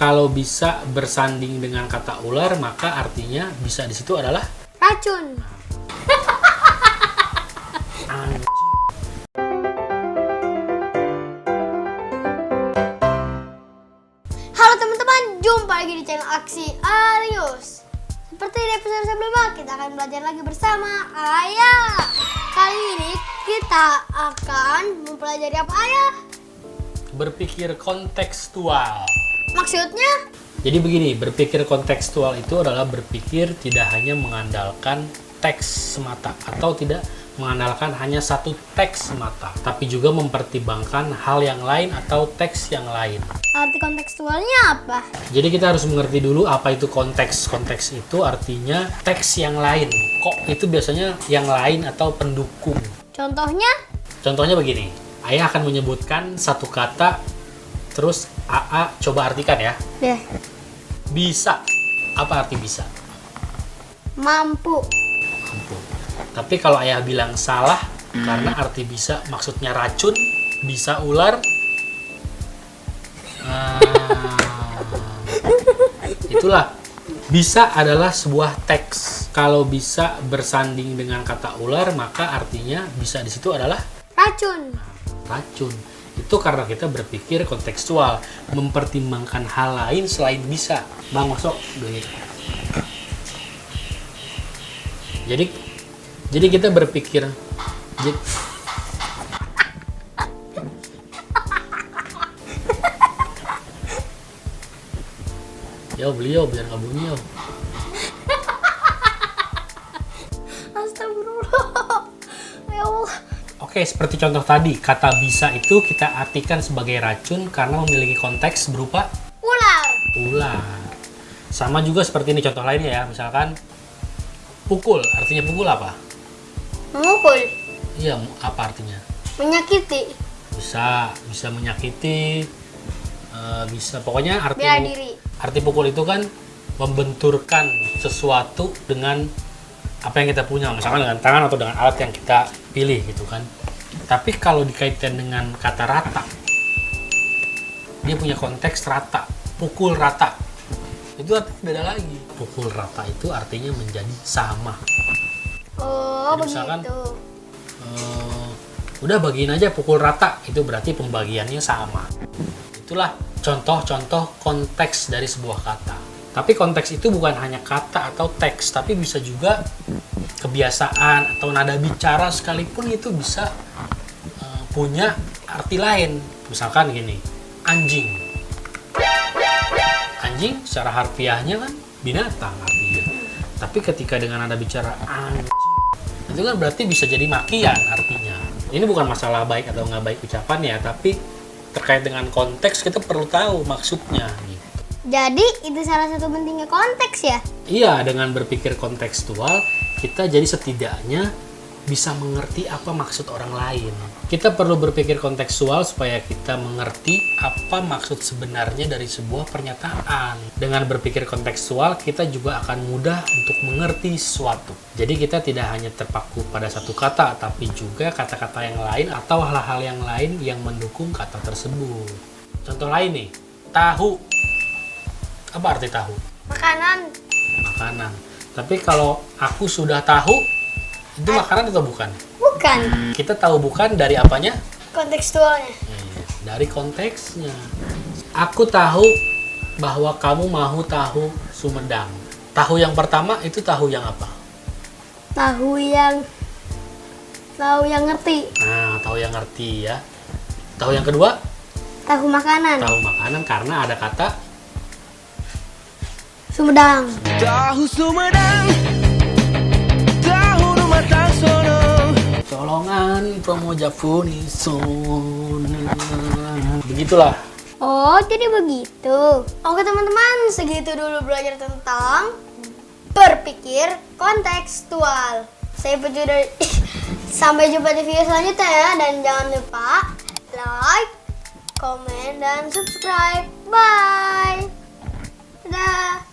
Kalau bisa bersanding dengan kata ular, maka artinya bisa di situ adalah racun. Halo teman-teman, jumpa lagi di channel Aksi Arius. Seperti di episode sebelumnya, kita akan belajar lagi bersama Ayah. Kali ini kita akan mempelajari apa, Ayah? berpikir kontekstual. Maksudnya? Jadi begini, berpikir kontekstual itu adalah berpikir tidak hanya mengandalkan teks semata atau tidak mengandalkan hanya satu teks semata, tapi juga mempertimbangkan hal yang lain atau teks yang lain. Arti kontekstualnya apa? Jadi kita harus mengerti dulu apa itu konteks. Konteks itu artinya teks yang lain. Kok itu biasanya yang lain atau pendukung. Contohnya? Contohnya begini, Ayah akan menyebutkan satu kata, terus AA coba artikan ya. Deh. Bisa. Apa arti bisa? Mampu. Mampu. Tapi kalau Ayah bilang salah, karena arti bisa maksudnya racun, bisa ular. Itulah. Bisa adalah sebuah teks. Kalau bisa bersanding dengan kata ular, maka artinya bisa di situ adalah Racun. racun. Itu karena kita berpikir kontekstual, mempertimbangkan hal lain selain bisa. Bang, masuk dulu. Jadi kita berpikir Yo, beliau biar nggak bunyi yo. Astagfirullah. Ya Allah. Oke, seperti contoh tadi, kata bisa itu kita artikan sebagai racun karena memiliki konteks berupa Ular. ular. Sama juga seperti ini contoh lainnya ya, misalkan pukul, artinya pukul apa? Memukul. Iya, apa artinya? Menyakiti. Bisa menyakiti, bisa pokoknya Bela diri. arti pukul itu kan membenturkan sesuatu dengan apa yang kita punya, misalkan dengan tangan atau dengan alat yang kita pilih gitu kan. Tapi kalau dikaitkan dengan kata rata, dia punya konteks rata, pukul rata. Itu artinya beda lagi. Pukul rata itu artinya menjadi sama. Oh, Jadi misalkan, begitu. Udah bagiin aja pukul rata, itu berarti pembagiannya sama. Itulah contoh-contoh konteks dari sebuah kata. Tapi konteks itu bukan hanya kata atau teks, tapi bisa juga kebiasaan atau nada bicara sekalipun itu bisa punya arti lain. Misalkan gini, anjing. Anjing secara harfiahnya kan binatang artinya. Tapi ketika dengan nada bicara anjing, itu kan berarti bisa jadi makian artinya. Ini bukan masalah baik atau nggak baik ucapan ya, tapi terkait dengan konteks kita perlu tahu maksudnya gitu. Jadi itu salah satu pentingnya konteks ya? Iya, dengan berpikir kontekstual kita jadi setidaknya bisa mengerti apa maksud orang lain. Kita perlu berpikir kontekstual supaya kita mengerti apa maksud sebenarnya dari sebuah pernyataan. Dengan berpikir kontekstual kita juga akan mudah untuk mengerti sesuatu. Jadi kita tidak hanya terpaku pada satu kata, tapi juga kata-kata yang lain atau hal-hal yang lain yang mendukung kata tersebut. Contoh lain nih, tahu. Apa arti tahu? Makanan. Makanan. Tapi kalau aku sudah tahu, itu makanan atau bukan? Bukan. Kita tahu bukan dari apanya? Kontekstualnya. Dari konteksnya. Aku tahu bahwa kamu mau tahu Sumedang. Tahu yang pertama itu tahu yang apa? Tahu yang ngerti. Nah, tahu yang ngerti ya. Tahu yang kedua? Tahu makanan. Tahu makanan karena ada kata Sumedang. Tahu Sumedang, tahu rumah Tangsono. Colongan promo Jafunison. Begitulah. Oh, jadi begitu. Oke teman-teman, segitu dulu belajar tentang berpikir kontekstual. Sampai jumpa di video selanjutnya ya. Dan jangan lupa like, komen, dan subscribe. Bye. Dadah.